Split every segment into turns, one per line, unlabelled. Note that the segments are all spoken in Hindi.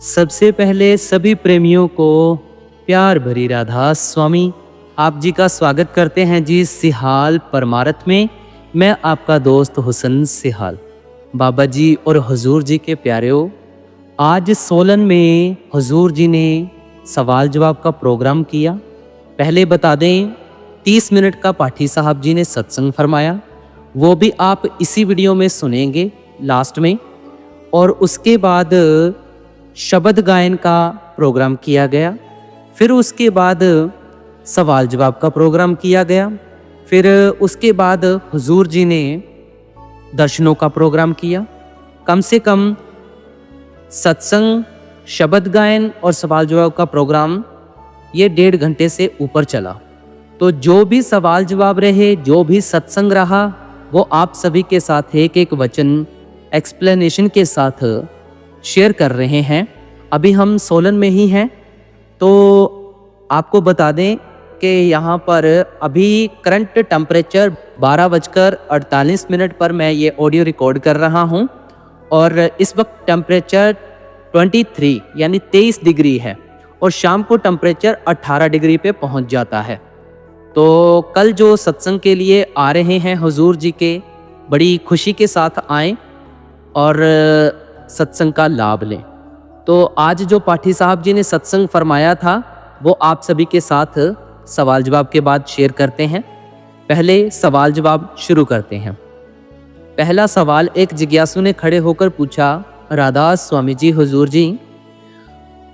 सबसे पहले सभी प्रेमियों को प्यार भरी राधा स्वामी आप जी का स्वागत करते हैं जी सिहाल परमारथ में। मैं आपका दोस्त हुसन सिहाल। बाबा जी और हुजूर जी के प्यारेओ, आज सोलन में हुजूर जी ने सवाल जवाब का प्रोग्राम किया। पहले बता दें, 30 मिनट का पाठी साहब जी ने सत्संग फरमाया, वो भी आप इसी वीडियो में सुनेंगे लास्ट में। और उसके बाद शब्द गायन का प्रोग्राम किया गया। फिर उसके बाद सवाल जवाब का प्रोग्राम किया गया। फिर उसके बाद हुजूर जी ने दर्शनों का प्रोग्राम किया। कम से कम सत्संग, शब्द गायन और सवाल जवाब का प्रोग्राम ये 1.5 घंटे से ऊपर चला। तो जो भी सवाल जवाब रहे, जो भी सत्संग रहा, वो आप सभी के साथ एक एक वचन एक्सप्लेनेशन के साथ शेयर कर रहे हैं। अभी हम सोलन में ही हैं, तो आपको बता दें कि यहाँ पर अभी करंट टेम्परेचर 12:48 पर मैं ये ऑडियो रिकॉर्ड कर रहा हूँ और इस वक्त टेम्परेचर 23 यानी 23 डिग्री है और शाम को टेम्परेचर 18 डिग्री पे पहुँच जाता है। तो कल जो सत्संग के लिए आ रहे हैं हुजूर जी के, बड़ी खुशी के साथ आएँ और सत्संग का लाभ लें। तो आज जो पाठी साहब जी ने सत्संग फरमाया था वो आप सभी के साथ सवाल जवाब के बाद शेयर करते हैं। पहले सवाल जवाब शुरू करते हैं। पहला सवाल एक जिज्ञासु ने खड़े होकर पूछा, राधा स्वामी जी,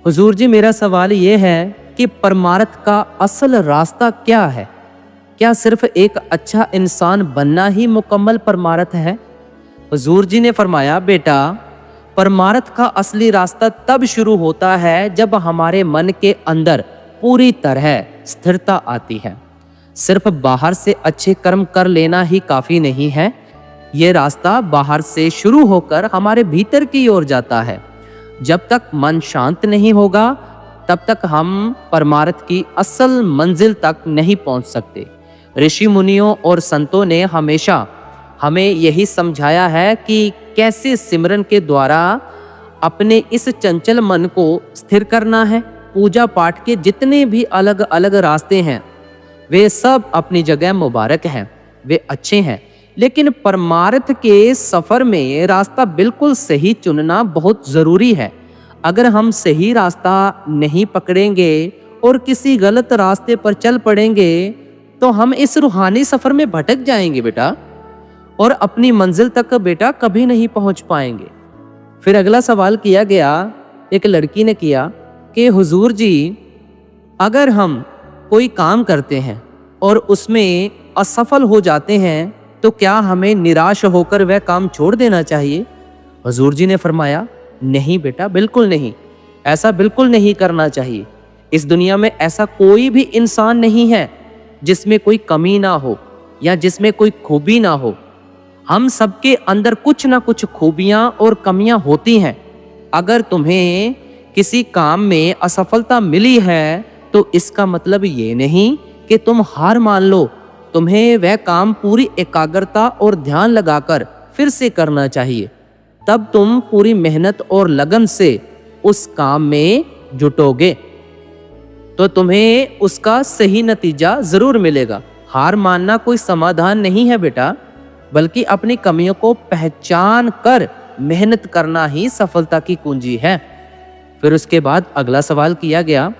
हुजूर जी मेरा सवाल ये है कि परमार्थ का असल रास्ता क्या है? क्या सिर्फ एक अच्छा इंसान बनना ही मुकम्मल परमार्थ है? हुजूर जी ने फरमाया, बेटा, परमार्थ का असली रास्ता तब शुरू होता है जब हमारे मन के अंदर पूरी तरह स्थिरता आती है। सिर्फ बाहर से अच्छे कर्म कर लेना ही काफ़ी नहीं है। ये रास्ता बाहर से शुरू होकर हमारे भीतर की ओर जाता है। जब तक मन शांत नहीं होगा तब तक हम परमार्थ की असल मंजिल तक नहीं पहुंच सकते। ऋषि मुनियों और संतों ने हमेशा हमें यही समझाया है कि कैसे सिमरन के द्वारा अपने इस चंचल मन को स्थिर करना है। पूजा पाठ के जितने भी अलग अलग रास्ते हैं वे सब अपनी जगह मुबारक हैं, वे अच्छे हैं, लेकिन परमार्थ के सफ़र में रास्ता बिल्कुल सही चुनना बहुत ज़रूरी है। अगर हम सही रास्ता नहीं पकड़ेंगे और किसी गलत रास्ते पर चल पड़ेंगे तो हम इस रूहानी सफ़र में भटक जाएंगे बेटा, और अपनी मंजिल तक बेटा कभी नहीं पहुंच पाएंगे। फिर अगला सवाल किया गया, एक लड़की ने किया कि हुजूर जी, अगर हम कोई काम करते हैं और उसमें असफल हो जाते हैं तो क्या हमें निराश होकर वह काम छोड़ देना चाहिए? हुजूर जी ने फरमाया, नहीं बेटा, बिल्कुल नहीं, ऐसा बिल्कुल नहीं करना चाहिए। इस दुनिया में ऐसा कोई भी इंसान नहीं है जिसमें कोई कमी ना हो या जिसमें कोई खूबी ना हो। हम सबके अंदर कुछ ना कुछ खूबियां और कमियां होती हैं। अगर तुम्हें किसी काम में असफलता मिली है तो इसका मतलब ये नहीं कि तुम हार मान लो। तुम्हें वह काम पूरी एकाग्रता और ध्यान लगाकर फिर से करना चाहिए। तब तुम पूरी मेहनत और लगन से उस काम में जुटोगे तो तुम्हें उसका सही नतीजा जरूर मिलेगा। हार मानना कोई समाधान नहीं है बेटा, बल्कि अपनी कमियों को पहचान कर मेहनत करना ही सफलता की कुंजी है। फिर उसके बाद अगला सवाल किया गया।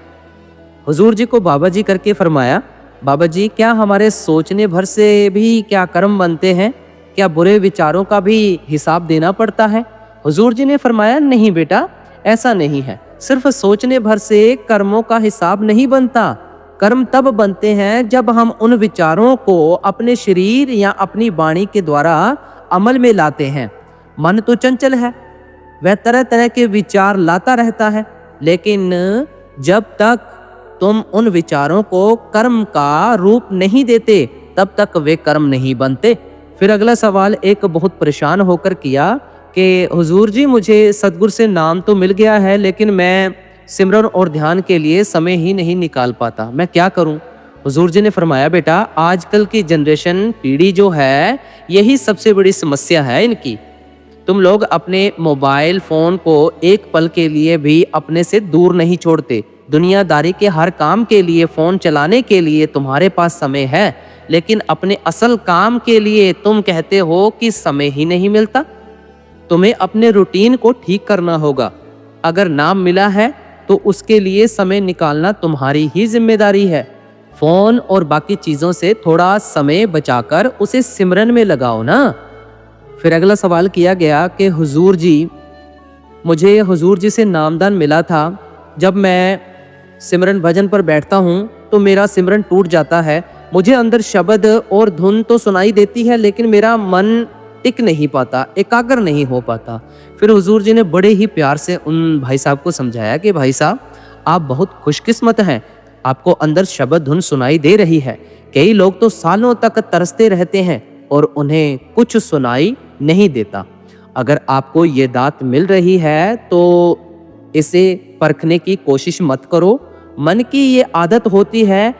हुजूर जी को बाबा जी करके फरमाया, बाबा जी, क्या हमारे सोचने भर से भी क्या कर्म बनते हैं? क्या बुरे विचारों का भी हिसाब देना पड़ता है? हुजूर जी ने फरमाया, नहीं बेटा, ऐसा नहीं है। सिर्फ सोचने भर से कर्मों का हिसाब नहीं बनता। कर्म तब बनते हैं जब हम उन विचारों को अपने शरीर या अपनी वाणी के द्वारा अमल में लाते हैं। मन तो चंचल है, वह तरह तरह के विचार लाता रहता है, लेकिन जब तक तुम उन विचारों को कर्म का रूप नहीं देते तब तक वे कर्म नहीं बनते। फिर अगला सवाल एक बहुत परेशान होकर किया कि हुजूर जी, मुझे सतगुरु से नाम तो मिल गया है लेकिन मैं सिमरन और ध्यान के लिए समय ही नहीं निकाल पाता, मैं क्या करूं? हुजूर जी ने फरमाया, बेटा, आजकल की जनरेशन पीढ़ी जो है यही सबसे बड़ी समस्या है इनकी। तुम लोग अपने मोबाइल फ़ोन को एक पल के लिए भी अपने से दूर नहीं छोड़ते। दुनियादारी के हर काम के लिए, फ़ोन चलाने के लिए तुम्हारे पास समय है, लेकिन अपने असल काम के लिए तुम कहते हो कि समय ही नहीं मिलता। तुम्हें अपने रूटीन को ठीक करना होगा। अगर नाम मिला है तो उसके लिए समय निकालना तुम्हारी ही जिम्मेदारी है। फ़ोन और बाकी चीज़ों से थोड़ा समय बचाकर उसे सिमरन में लगाओ ना। फिर अगला सवाल किया गया कि हुजूर जी, मुझे हुजूर जी से नामदान मिला था। जब मैं सिमरन भजन पर बैठता हूँ तो मेरा सिमरन टूट जाता है। मुझे अंदर शब्द और धुन तो सुनाई देती है, लेकिन मेरा मन टिक नहीं पाता, एकाग्र नहीं हो पाता। फिर हुजूर जी ने बड़े ही प्यार से उन भाई साहब को समझाया कि भाई साहब, आप बहुत खुशकिस्मत हैं, आपको अंदर शब्द धुन सुनाई दे रही है। कई लोग तो सालों तक तरसते रहते हैं और उन्हें कुछ सुनाई नहीं देता। अगर आपको ये दात मिल रही है तो इसे परखने की कोशिश मत करो। मन की ये आदत होती है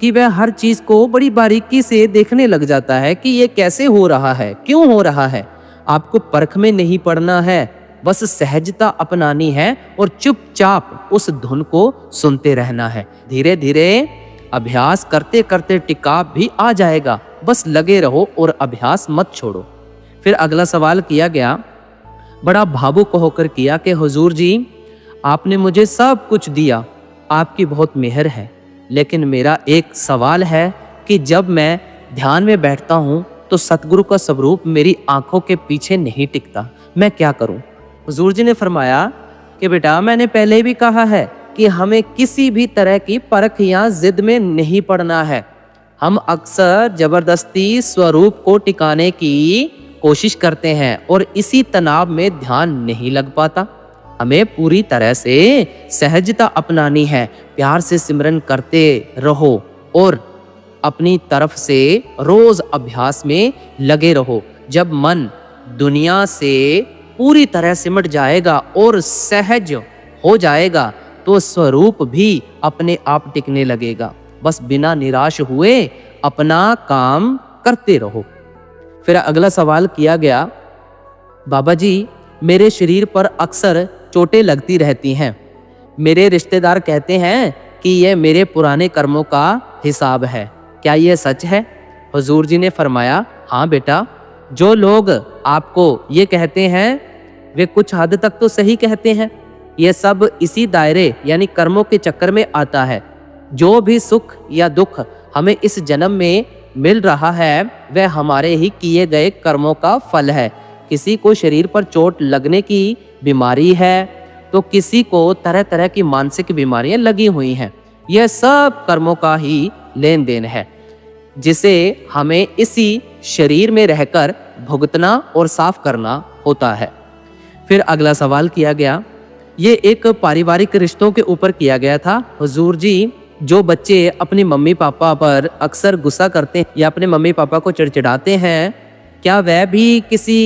कि वह हर चीज को बड़ी बारीकी से देखने लग जाता है कि ये कैसे हो रहा है, क्यों हो रहा है। आपको परख में नहीं पड़ना है, बस सहजता अपनानी है और चुपचाप उस धुन को सुनते रहना है। धीरे धीरे अभ्यास करते करते टिकाव भी आ जाएगा। बस लगे रहो और अभ्यास मत छोड़ो। फिर अगला सवाल किया गया, बड़ा भावुक होकर किया कि हुजूर जी, आपने मुझे सब कुछ दिया, आपकी बहुत मेहर है, लेकिन मेरा एक सवाल है कि जब मैं ध्यान में बैठता हूँ तो सतगुरु का स्वरूप मेरी आंखों के पीछे नहीं टिकता, मैं क्या करूँ। हुजूर जी ने फरमाया कि बेटा, मैंने पहले भी कहा है कि हमें किसी भी तरह की परख या जिद में नहीं पड़ना है। हम अक्सर जबरदस्ती स्वरूप को टिकाने की कोशिश करते हैं और इसी तनाव में ध्यान नहीं लग पाता। हमें पूरी तरह से सहजता अपनानी है। प्यार से सिमरन करते रहो और अपनी तरफ से रोज अभ्यास में लगे रहो। जब मन दुनिया से पूरी तरह सिमट जाएगा और सहज हो जाएगा तो स्वरूप भी अपने आप टिकने लगेगा। बस बिना निराश हुए अपना काम करते रहो। फिर अगला सवाल किया गया, बाबा जी, मेरे शरीर पर अक्सर चोटें लगती रहती हैं। मेरे रिश्तेदार कहते हैं कि यह मेरे पुराने कर्मों का हिसाब है, क्या यह सच है। हुजूर जी ने फरमाया, हाँ बेटा, जो लोग आपको ये कहते हैं वे कुछ हद तक तो सही कहते हैं। यह सब इसी दायरे यानी कर्मों के चक्कर में आता है। जो भी सुख या दुख हमें इस जन्म में मिल रहा है वह हमारे ही किए गए कर्मों का फल है। किसी को शरीर पर चोट लगने की बीमारी है तो किसी को तरह तरह की मानसिक बीमारियां लगी हुई हैं। यह सब कर्मों का ही लेन देन है जिसे हमें इसी शरीर में रहकर भुगतना और साफ करना होता है। फिर अगला सवाल किया गया, ये एक पारिवारिक रिश्तों के ऊपर किया गया था। हुजूर जी, जो बच्चे अपनी मम्मी पापा पर अक्सर गुस्सा करते हैं या अपने मम्मी पापा को चिड़चिड़ाते हैं, क्या वह भी किसी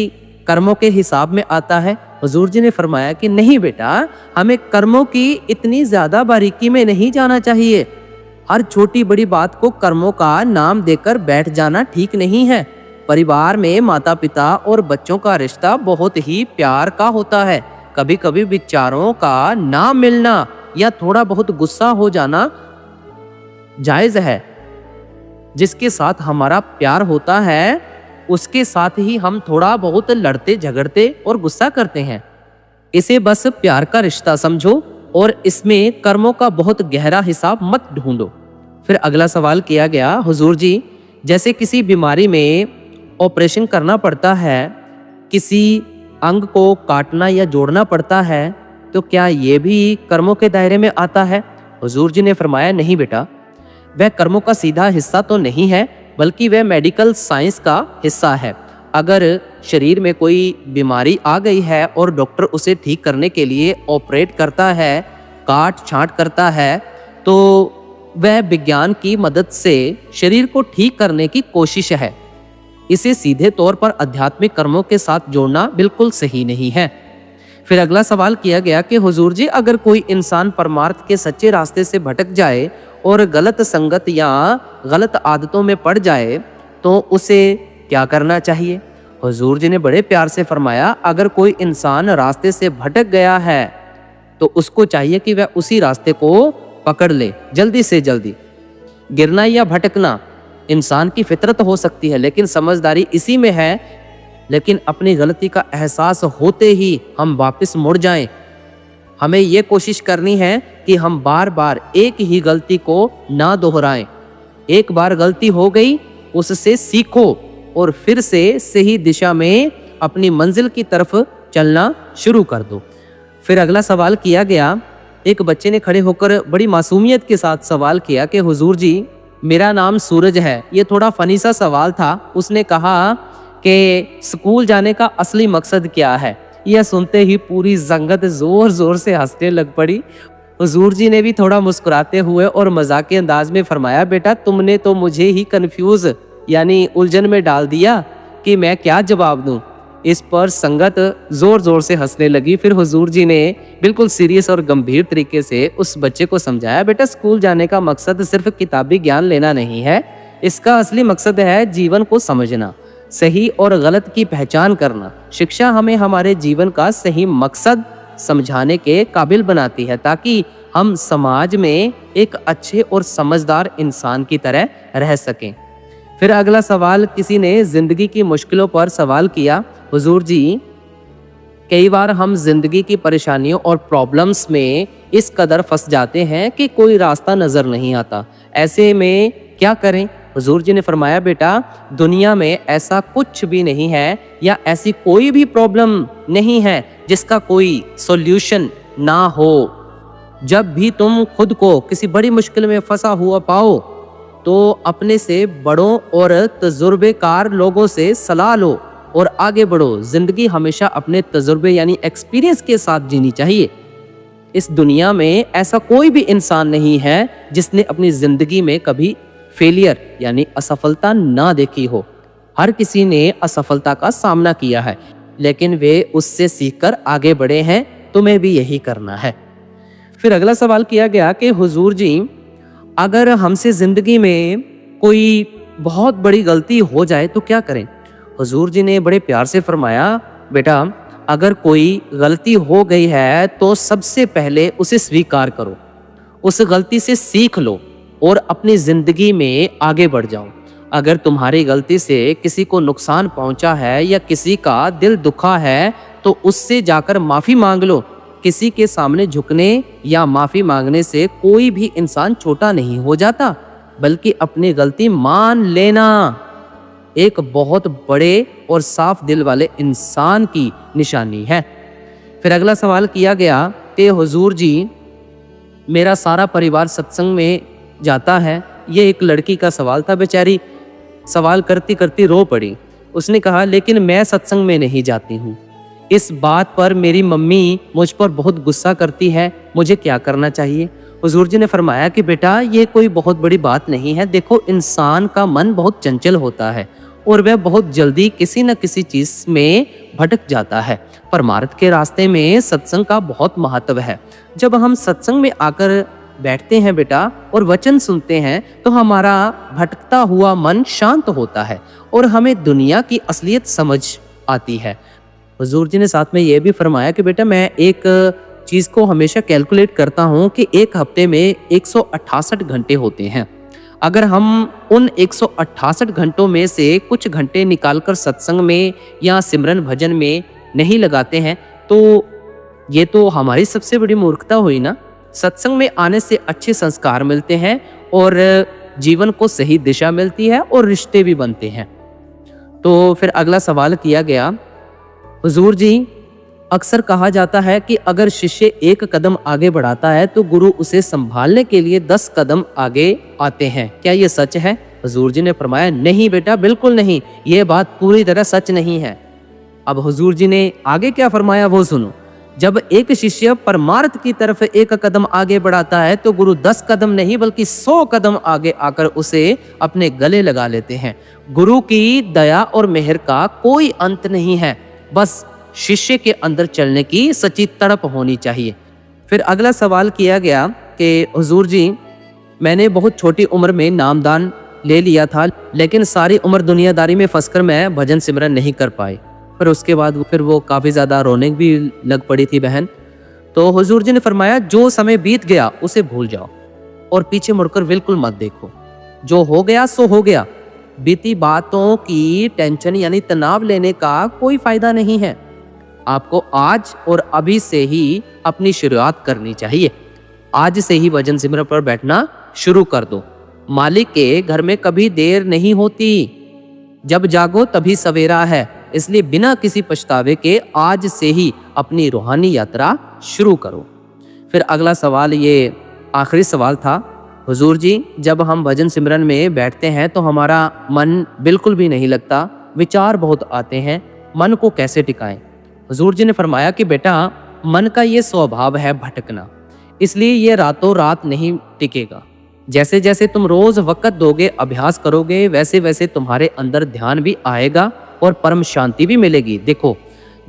कर्मों के हिसाब में आता है। हुजूर जी ने फरमाया कि नहीं बेटा, हमें कर्मों की इतनी ज्यादा बारीकी में नहीं जाना चाहिए। हर छोटी बड़ी बात को कर्मों का नाम देकर बैठ जाना ठीक नहीं है। परिवार में माता पिता और बच्चों का रिश्ता बहुत ही प्यार का होता है। कभी कभी विचारों का ना मिलना या थोड़ा बहुत गुस्सा हो जाना जायज है। जिसके साथ हमारा प्यार होता है उसके साथ ही हम थोड़ा बहुत लड़ते झगड़ते और गुस्सा करते हैं। इसे बस प्यार का रिश्ता समझो और इसमें कर्मों का बहुत गहरा हिसाब मत ढूंढो। फिर अगला सवाल किया गया, हुजूर जी, जैसे किसी बीमारी में ऑपरेशन करना पड़ता है, किसी अंग को काटना या जोड़ना पड़ता है, तो क्या ये भी कर्मों के दायरे में आता है। हुजूर जी ने फरमाया, नहीं बेटा, वह कर्मों का सीधा हिस्सा तो नहीं है, बल्कि वह मेडिकल साइंस का हिस्सा है। अगर शरीर में कोई बीमारी आ गई है और डॉक्टर उसे ठीक करने के लिए ऑपरेट करता है, काट छांट करता है, तो वह विज्ञान की मदद से शरीर को ठीक करने की कोशिश है। इसे सीधे तौर पर आध्यात्मिक कर्मों के साथ जोड़ना बिल्कुल सही नहीं है। फिर अगला सवाल किया गया कि हुजूर जी, अगर कोई इंसान परमार्थ के सच्चे रास्ते से भटक जाए और गलत संगत या गलत आदतों में पड़ जाए तो उसे क्या करना चाहिए। हुजूर जी ने बड़े प्यार से फरमाया, अगर कोई इंसान रास्ते से भटक गया है तो उसको चाहिए कि वह उसी रास्ते को पकड़ ले जल्दी से जल्दी। गिरना या भटकना इंसान की फितरत हो सकती है, लेकिन समझदारी इसी में है, लेकिन अपनी गलती का एहसास होते ही हम वापस मुड़ जाएं। हमें ये कोशिश करनी है कि हम बार बार एक ही गलती को ना दोहराएं। एक बार गलती हो गई, उससे सीखो और फिर से सही दिशा में अपनी मंजिल की तरफ चलना शुरू कर दो। फिर अगला सवाल किया गया, एक बच्चे ने खड़े होकर बड़ी मासूमियत के साथ सवाल किया कि हुजूर जी, मेरा नाम सूरज है। ये थोड़ा फनी सा सवाल था। उसने कहा कि स्कूल जाने का असली मकसद क्या है। यह सुनते ही पूरी संगत जोर जोर से हंसने लग पड़ी। हुजूर जी ने भी थोड़ा मुस्कुराते हुए और मजाकी अंदाज में फरमाया, बेटा तुमने तो मुझे ही कंफ्यूज यानी उलझन में डाल दिया कि मैं क्या जवाब दूं। इस पर संगत जोर जोर से हंसने लगी। फिर हुजूर जी ने बिल्कुल सीरियस और गंभीर तरीके से उस बच्चे को समझाया, बेटा स्कूल जाने का मकसद सिर्फ किताबी ज्ञान लेना नहीं है, इसका असली मकसद है जीवन को समझना, सही और गलत की पहचान करना। शिक्षा हमें हमारे जीवन का सही मकसद समझाने के काबिल बनाती है, ताकि हम समाज में एक अच्छे और समझदार इंसान की तरह रह सकें। फिर अगला सवाल किसी ने जिंदगी की मुश्किलों पर सवाल किया, हुजूर जी कई बार हम जिंदगी की परेशानियों और प्रॉब्लम्स में इस कदर फंस जाते हैं कि कोई रास्ता नजर नहीं आता, ऐसे में क्या करें। हुजूर जी ने फरमाया, बेटा दुनिया में ऐसा कुछ भी नहीं है या ऐसी कोई भी प्रॉब्लम नहीं है जिसका कोई सॉल्यूशन ना हो। जब भी तुम खुद को किसी बड़ी मुश्किल में फंसा हुआ पाओ तो अपने से बड़ों और तजुर्बेकार लोगों से सलाह लो और आगे बढ़ो। जिंदगी हमेशा अपने तजुर्बे यानी एक्सपीरियंस के साथ जीनी चाहिए। इस दुनिया में ऐसा कोई भी इंसान नहीं है जिसने अपनी जिंदगी में कभी फेलियर यानी असफलता ना देखी हो। हर किसी ने असफलता का सामना किया है, लेकिन वे उससे सीखकर आगे बढ़े हैं। तुम्हें भी यही करना है। फिर अगला सवाल किया गया कि हुजूर जी अगर हमसे जिंदगी में कोई बहुत बड़ी गलती हो जाए तो क्या करें। हुजूर जी ने बड़े प्यार से फरमाया, बेटा अगर कोई गलती हो गई है तो सबसे पहले उसे स्वीकार करो, उस गलती से सीख लो और अपनी जिंदगी में आगे बढ़ जाओ। अगर तुम्हारी गलती से किसी को नुकसान पहुंचा है या किसी का दिल दुखा है तो उससे जाकर माफी मांग लो। किसी के सामने झुकने या माफी मांगने से कोई भी इंसान छोटा नहीं हो जाता, बल्कि अपनी गलती मान लेना एक बहुत बड़े और साफ दिल वाले इंसान की निशानी है। फिर अगला सवाल किया गया कि हुजूर जी मेरा सारा परिवार सत्संग में जाता है। ये एक लड़की का सवाल था, बेचारी सवाल करती करती रो पड़ी। उसने कहा, लेकिन मैं सत्संग में नहीं जाती हूँ। इस बात पर मेरी मम्मी मुझ पर बहुत गुस्सा करती है, मुझे क्या करना चाहिए। हुजूर जी ने फरमाया कि बेटा ये कोई बहुत बड़ी बात नहीं है। देखो इंसान का मन बहुत चंचल होता है और वह बहुत जल्दी किसी न किसी चीज में भटक जाता है। परमार्थ के रास्ते में सत्संग का बहुत महत्व है। जब हम सत्संग में आकर बैठते हैं बेटा और वचन सुनते हैं तो हमारा भटकता हुआ मन शांत होता है और हमें दुनिया की असलियत समझ आती है। हुजूर जी ने साथ में ये भी फरमाया कि बेटा मैं एक चीज़ को हमेशा कैलकुलेट करता हूँ कि एक हफ्ते में 168 घंटे होते हैं। अगर हम उन 168 घंटों में से कुछ घंटे निकालकर सत्संग में या सिमरन भजन में नहीं लगाते हैं तो ये तो हमारी सबसे बड़ी मूर्खता हुई ना। सत्संग में आने से अच्छे संस्कार मिलते हैं और जीवन को सही दिशा मिलती है और रिश्ते भी बनते हैं। तो फिर अगला सवाल किया गया, हुजूर जी अक्सर कहा जाता है कि अगर शिष्य एक कदम आगे बढ़ाता है तो गुरु उसे संभालने के लिए 10 कदम आगे आते हैं, क्या ये सच है। हुजूर जी ने फरमाया, नहीं बेटा बिल्कुल नहीं, ये बात पूरी तरह सच नहीं है। अब हुजूर जी ने आगे क्या फरमाया वो सुनो। जब एक शिष्य परमार्थ की तरफ एक कदम आगे बढ़ाता है तो गुरु 10 कदम नहीं बल्कि 100 कदम आगे आकर उसे अपने गले लगा लेते हैं। गुरु की दया और मेहर का कोई अंत नहीं है, बस शिष्य के अंदर चलने की सच्ची तड़प होनी चाहिए। फिर अगला सवाल किया गया कि हुजूर जी मैंने बहुत छोटी उम्र में नामदान ले लिया था, लेकिन सारी उम्र दुनियादारी में फंसकर मैं भजन सिमरन नहीं कर पाई। पर उसके बाद फिर वो काफ़ी ज़्यादा रोने भी लग पड़ी थी बहन। तो हुजूर जी ने फरमाया, जो समय बीत गया उसे भूल जाओ और पीछे मुड़कर बिल्कुल मत देखो। जो हो गया सो हो गया। बीती बातों की टेंशन यानी तनाव लेने का कोई फायदा नहीं है। आपको आज और अभी से ही अपनी शुरुआत करनी चाहिए। आज से ही भजन सिमरन पर बैठना शुरू कर दो। मालिक के घर में कभी देर नहीं होती, जब जागो तभी सवेरा है। इसलिए बिना किसी पछतावे के आज से ही अपनी रूहानी यात्रा शुरू करो। फिर अगला सवाल, ये आखिरी सवाल था, हुजूर जी जब हम भजन सिमरन में बैठते हैं तो हमारा मन बिल्कुल भी नहीं लगता, विचार बहुत आते हैं, मन को कैसे टिकाएं? हुजूर जी ने फरमाया कि बेटा, मन का ये स्वभाव है भटकना, इसलिए ये रातों रात नहीं टिकेगा। जैसे जैसे तुम रोज वक़्त दोगे, अभ्यास करोगे, वैसे वैसे तुम्हारे अंदर ध्यान भी आएगा और परम शांति भी मिलेगी। देखो,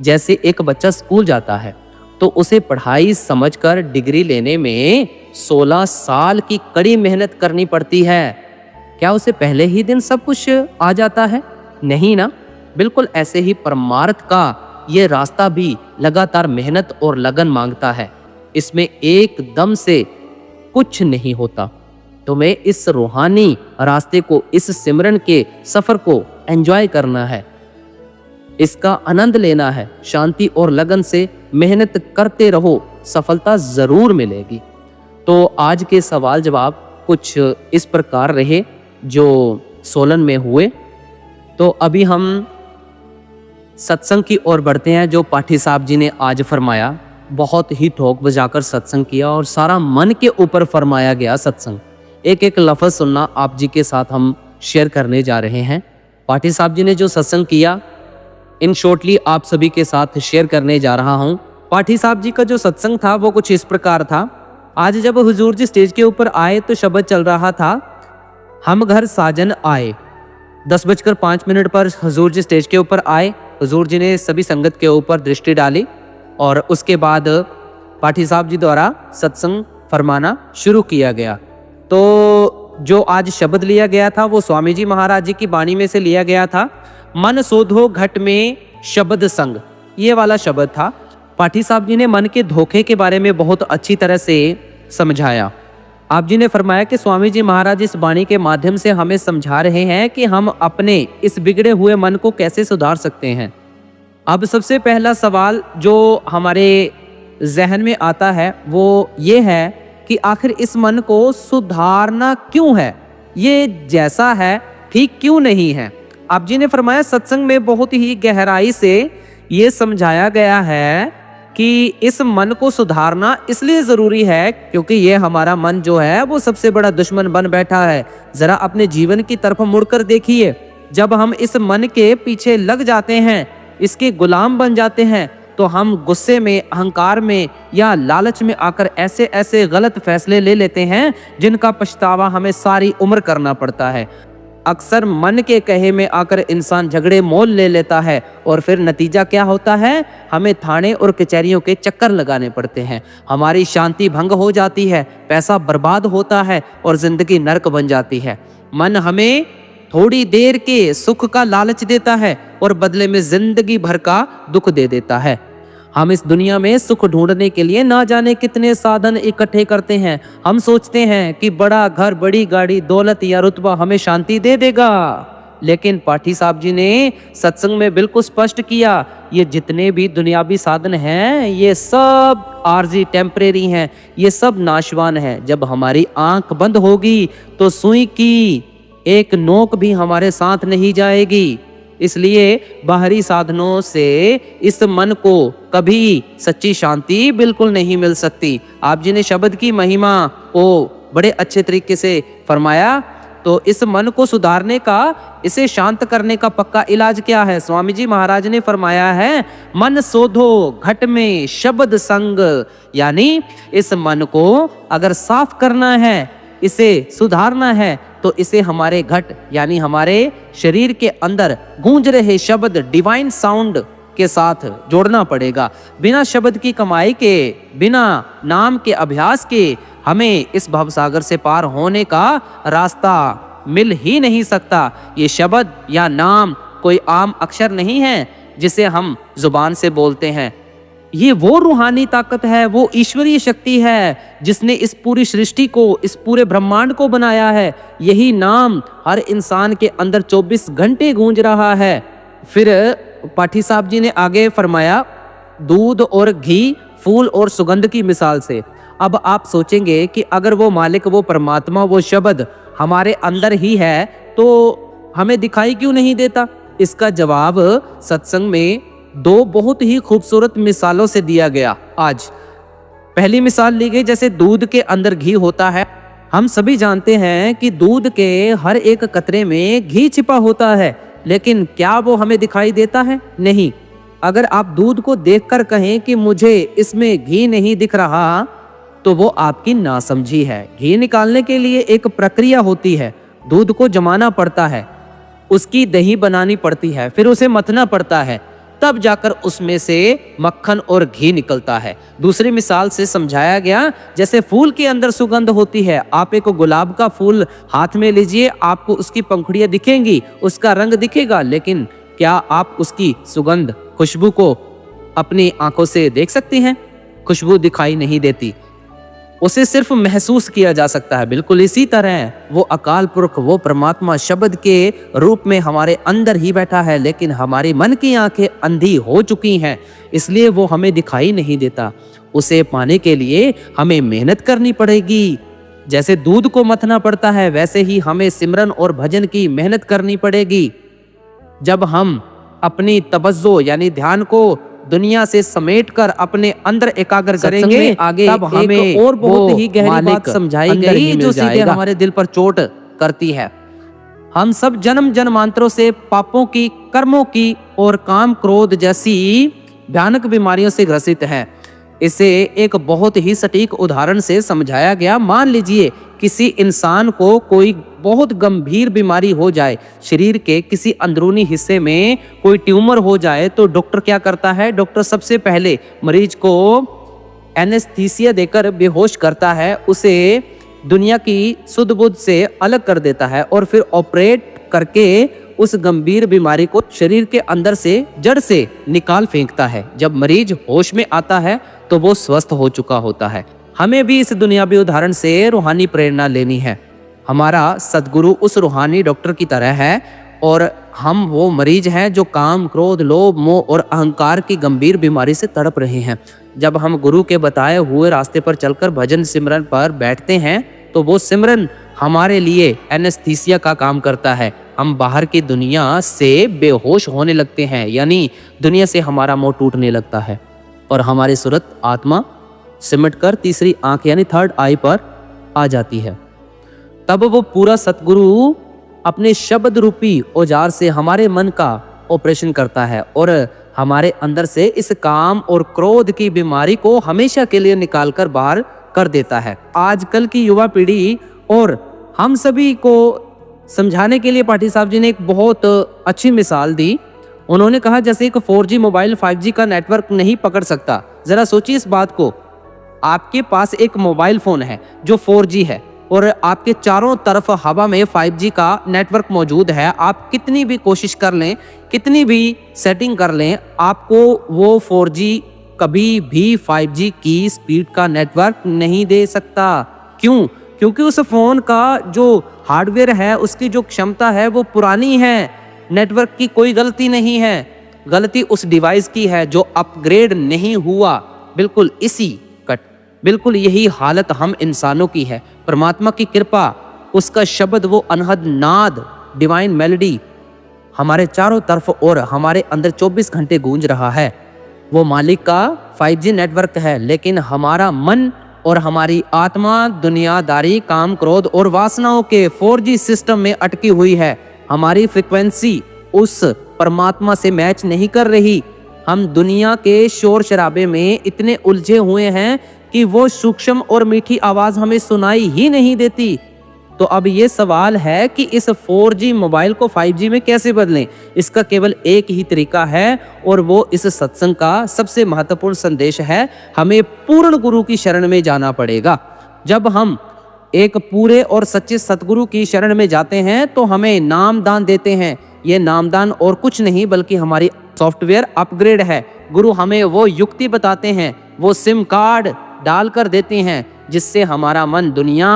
जैसे एक बच्चा स्कूल जाता है तो उसे पढ़ाई समझकर डिग्री लेने में 16 साल की कड़ी मेहनत करनी पड़ती है। क्या उसे पहले ही दिन सब कुछ आ जाता है? नहीं ना। बिल्कुल ऐसे ही परमार्थ का ये रास्ता भी लगातार मेहनत और लगन मांगता है। इसमें एकदम से कुछ नहीं होता। तुम्हें इस रूहानी रास्ते को, इस सिमरन के सफर को एंजॉय करना है, इसका आनंद लेना है। शांति और लगन से मेहनत करते रहो, सफलता जरूर मिलेगी। तो आज के सवाल जवाब कुछ इस प्रकार रहे जो सोलन में हुए। तो अभी हम सत्संग की ओर बढ़ते हैं। जो पाठी साहब जी ने आज फरमाया, बहुत ही ठोक बजाकर सत्संग किया और सारा मन के ऊपर फरमाया गया सत्संग। एक एक लफ्ज़ सुनना आप जी के साथ हम शेयर करने जा रहे हैं। पाठी साहब जी ने जो सत्संग किया, इन शॉर्टली आप सभी के साथ शेयर करने जा रहा हूं। पाठी साहब जी का जो सत्संग था वो कुछ इस प्रकार था। आज जब हुजूर जी स्टेज के ऊपर आए तो शब्द चल रहा था, हम घर साजन आए। 10:05 पर हुजूर जी स्टेज के ऊपर आए। हुजूर जी ने सभी संगत के ऊपर दृष्टि डाली और उसके बाद पाठी साहब जी द्वारा सत्संग फरमाना शुरू किया गया। तो जो आज शब्द लिया गया था वो स्वामी जी महाराज जी की वाणी में से लिया गया था। मन शोधो घट में शब्द संग, ये वाला शब्द था। पाठी साहब जी ने मन के धोखे के बारे में बहुत अच्छी तरह से समझाया। आप जी ने फरमाया कि स्वामी जी महाराज इस वाणी के माध्यम से हमें समझा रहे हैं कि हम अपने इस बिगड़े हुए मन को कैसे सुधार सकते हैं। अब सबसे पहला सवाल जो हमारे जहन में आता है वो ये है कि आखिर इस मन को सुधारना क्यों है, ये जैसा है ठीक क्यों नहीं है। आप जी ने फरमाया सत्संग में बहुत ही गहराई से ये समझाया गया है कि इस मन को सुधारना इसलिए ज़रूरी है क्योंकि ये हमारा मन जो है वो सबसे बड़ा दुश्मन बन बैठा है। ज़रा अपने जीवन की तरफ मुड़कर देखिए, जब हम इस मन के पीछे लग जाते हैं, इसके गुलाम बन जाते हैं, तो हम गुस्से में, अहंकार में या लालच में आकर ऐसे ऐसे गलत फैसले ले लेते हैं जिनका पछतावा हमें सारी उम्र करना पड़ता है। अक्सर मन के कहे में आकर इंसान झगड़े मोल ले लेता है और फिर नतीजा क्या होता है, हमें थाने और कचहरियों के चक्कर लगाने पड़ते हैं। हमारी शांति भंग हो जाती है, पैसा बर्बाद होता है और जिंदगी नरक बन जाती है। मन हमें थोड़ी देर के सुख का लालच देता है और बदले में जिंदगी भर का दुख दे देता है। हम इस दुनिया में सुख ढूंढने के लिए ना जाने कितने साधन इकट्ठे करते हैं। हम सोचते हैं कि बड़ा घर, बड़ी गाड़ी, दौलत या रुतबा हमें शांति दे देगा, लेकिन पाठी साहब जी ने सत्संग में बिल्कुल स्पष्ट किया, ये जितने भी दुनियावी साधन हैं ये सब आर्जी, टेम्परेरी हैं, ये सब नाशवान हैं। जब हमारी आंख बंद होगी तो सुई की एक नोक भी हमारे साथ नहीं जाएगी। इसलिए बाहरी साधनों से इस मन को कभी सच्ची शांति बिल्कुल नहीं मिल सकती। आप जी ने शब्द की महिमा को बड़े अच्छे तरीके से फरमाया। तो इस मन को सुधारने का, इसे शांत करने का पक्का इलाज क्या है? स्वामी जी महाराज ने फरमाया है, मन शोधो घट में शब्द संग। यानी इस मन को अगर साफ करना है, इसे सुधारना है, तो इसे हमारे घट यानी हमारे शरीर के अंदर गूंज रहे शब्द, डिवाइन साउंड के साथ जोड़ना पड़ेगा। बिना शब्द की कमाई के, बिना नाम के अभ्यास के हमें इस भवसागर से पार होने का रास्ता मिल ही नहीं सकता। ये शब्द या नाम कोई आम अक्षर नहीं है जिसे हम जुबान से बोलते हैं। ये वो रूहानी ताकत है, वो ईश्वरीय शक्ति है जिसने इस पूरी सृष्टि को, इस पूरे ब्रह्मांड को बनाया है। यही नाम हर इंसान के अंदर 24 घंटे गूंज रहा है। फिर पाठी साहब जी ने आगे फरमाया, दूध और घी, फूल और सुगंध की मिसाल से। अब आप सोचेंगे कि अगर वो मालिक, वो परमात्मा, वो शब्द हमारे अंदर ही है तो हमें दिखाई क्यों नहीं देता? इसका जवाब सत्संग में दो बहुत ही खूबसूरत मिसालों से दिया गया। आज पहली मिसाल ली गई, जैसे दूध के अंदर घी होता है। हम सभी जानते हैं कि दूध के हर एक कतरे में घी छिपा होता है, लेकिन क्या वो हमें दिखाई देता है? नहीं। अगर आप दूध को देखकर कहें कि मुझे इसमें घी नहीं दिख रहा, तो वो आपकी नासमझी है। घी निकालने के लिए एक प्रक्रिया होती है। दूध को जमाना पड़ता है, उसकी दही बनानी पड़ती है, फिर उसे मथना पड़ता है, तब जाकर उसमें से मक्खन और घी निकलता है। दूसरी मिसाल से समझाया गया, जैसे फूल के अंदर सुगंध होती है। आप एक गुलाब का फूल हाथ में लीजिए, आपको उसकी पंखुड़ियां दिखेंगी, उसका रंग दिखेगा, लेकिन क्या आप उसकी सुगंध, खुशबू को अपनी आंखों से देख सकती हैं? खुशबू दिखाई नहीं देती, उसे सिर्फ महसूस किया जा सकता है। बिल्कुल इसी तरह वो अकाल पुरख, वो परमात्मा शब्द के रूप में हमारे अंदर ही बैठा है, लेकिन हमारी मन की आंखें अंधी हो चुकी हैं, इसलिए वो हमें दिखाई नहीं देता। उसे पाने के लिए हमें मेहनत करनी पड़ेगी। जैसे दूध को मथना पड़ता है, वैसे ही हमें सिमरन और भजन की मेहनत करनी पड़ेगी। जब हम अपनी तवज्जो यानी ध्यान को दुनिया से समेटकर अपने अंदर एकाग्र करेंगे, आगे तब हमें और बहुत ही गहरी बात समझाई गई जो सीधे हमारे दिल पर चोट करती है। हम सब जन्म जन्मांतरों से पापों की, कर्मों की और काम क्रोध जैसी भयानक बीमारियों से ग्रसित हैं। इसे एक बहुत ही सटीक उदाहरण से समझाया गया। मान लीजिए किसी इंसान को कोई बहुत गंभीर बीमारी हो जाए, शरीर के किसी अंदरूनी हिस्से में कोई ट्यूमर हो जाए, तो डॉक्टर क्या करता है? डॉक्टर सबसे पहले मरीज को एनेस्थीसिया देकर बेहोश करता है, उसे दुनिया की सुध बुध से अलग कर देता है और फिर ऑपरेट करके उस गंभीर बीमारी को शरीर के अंदर से, जड़ से निकाल फेंकता है। जब मरीज होश में आता है तो वो स्वस्थ हो चुका होता है। हमें भी इस दुनियावी उदाहरण से रूहानी प्रेरणा लेनी है। हमारा सदगुरु उस रूहानी डॉक्टर की तरह है और हम वो मरीज हैं जो काम, क्रोध, लोभ, मोह और अहंकार की गंभीर बीमारी से तड़प रहे हैं। जब हम गुरु के बताए हुए रास्ते पर चलकर भजन सिमरन पर बैठते हैं तो वो सिमरन हमारे लिए एनेस्थीसिया का काम करता है। हम बाहर की दुनिया से बेहोश होने लगते हैं, यानी दुनिया से हमारा मोह टूटने लगता है और हमारी सूरत, आत्मा सिमटकर तीसरी आंख यानी थर्ड आई पर आ जाती है। तब वो पूरा सतगुरु अपने शब्द रूपी औजार से हमारे मन का ऑपरेशन करता है और हमारे अंदर से इस काम और क्रोध की बीमारी को हमेशा के लिए निकालकर बाहर कर देता है। आजकल की युवा पीढ़ी और हम सभी को समझाने के लिए पाठी साहब जी ने एक बहुत अच्छी मिसाल दी। उन्होंने कहा जैसे एक 4G मोबाइल 5G का नेटवर्क नहीं पकड़ सकता। जरा सोचिए इस बात को, आपके पास एक मोबाइल फोन है जो 4G है और आपके चारों तरफ हवा में 5G का नेटवर्क मौजूद है। आप कितनी भी कोशिश कर लें, कितनी भी सेटिंग कर लें, आपको वो 4G कभी भी 5G की स्पीड का नेटवर्क नहीं दे सकता। क्यों? क्योंकि उस फोन का जो हार्डवेयर है, उसकी जो क्षमता है वो पुरानी है। नेटवर्क की कोई गलती नहीं है, गलती उस डिवाइस की है जो अपग्रेड नहीं हुआ। बिल्कुल बिल्कुल यही हालत हम इंसानों की है। परमात्मा की कृपा, उसका शब्द, वो अनहद नाद, डिवाइन मेलोडी हमारे चारों तरफ और हमारे अंदर 24 घंटे गूंज रहा है। वो मालिक का 5G नेटवर्क है, लेकिन हमारा मन और हमारी आत्मा दुनियादारी, काम, क्रोध और वासनाओं के 4G सिस्टम में अटकी हुई है। हमारी फ्रिक्वेंसी उस परमात्मा से मैच नहीं कर रही। हम दुनिया के शोर शराबे में इतने उलझे हुए हैं कि वो सूक्ष्म और मीठी आवाज हमें सुनाई ही नहीं देती। तो अब ये सवाल है कि इस 4G मोबाइल को 5G में कैसे बदलें? इसका केवल एक ही तरीका है और वो इस सत्संग का सबसे महत्वपूर्ण संदेश है। हमें पूर्ण गुरु की शरण में जाना पड़ेगा। जब हम एक पूरे और सच्चे सतगुरु की शरण में जाते हैं तो हमें नामदान देते हैं। ये नामदान और कुछ नहीं बल्कि हमारी सॉफ्टवेयर अपग्रेड है। गुरु हमें वो युक्ति बताते हैं, वो सिम कार्ड डालकर देते हैं जिससे हमारा मन दुनिया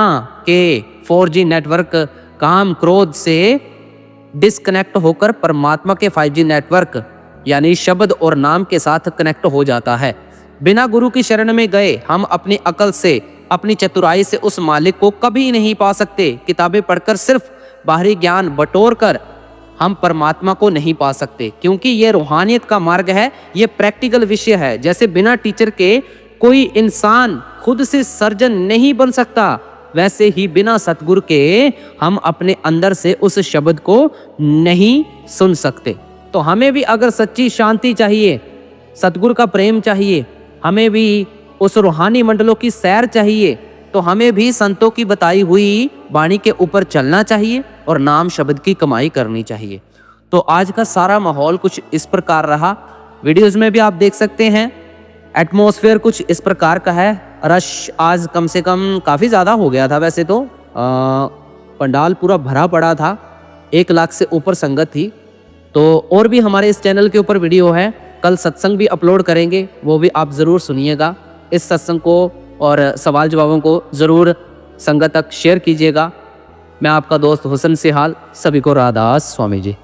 के 4G नेटवर्क काम क्रोध से डिस्कनेक्ट होकर परमात्मा के 5G नेटवर्क यानी शब्द और नाम के साथ कनेक्ट हो जाता है। बिना गुरु की शरण में गए हम अपनी अकल से, अपनी चतुराई से उस मालिक को कभी नहीं पा सकते। किताबें पढ़कर सिर्फ बाहरी ज्ञान बटोर कर हम परमात्मा को नहीं पा सकते, क्योंकि ये रूहानियत का मार्ग है, ये प्रैक्टिकल विषय है। जैसे बिना टीचर के कोई इंसान खुद से सर्जन नहीं बन सकता, वैसे ही बिना सतगुरु के हम अपने अंदर से उस शब्द को नहीं सुन सकते। तो हमें भी अगर सच्ची शांति चाहिए, सतगुरु का प्रेम चाहिए, हमें भी उस रूहानी मंडलों की सैर चाहिए, तो हमें भी संतों की बताई हुई वाणी के ऊपर चलना चाहिए और नाम शब्द की कमाई करनी चाहिए। तो आज का सारा माहौल कुछ इस प्रकार रहा। वीडियोस में भी आप देख सकते हैं एटमॉस्फेयर कुछ इस प्रकार का है। रश आज कम से कम काफ़ी ज़्यादा हो गया था। वैसे तो पंडाल पूरा भरा पड़ा था, 1 लाख से ऊपर संगत थी। तो और भी हमारे इस चैनल के ऊपर वीडियो है, कल सत्संग भी अपलोड करेंगे, वो भी आप ज़रूर सुनिएगा। इस सत्संग को और सवाल जवाबों को ज़रूर संगत तक शेयर कीजिएगा। मैं आपका दोस्त हुसन सिहाल, सभी को राधा स्वामी जी।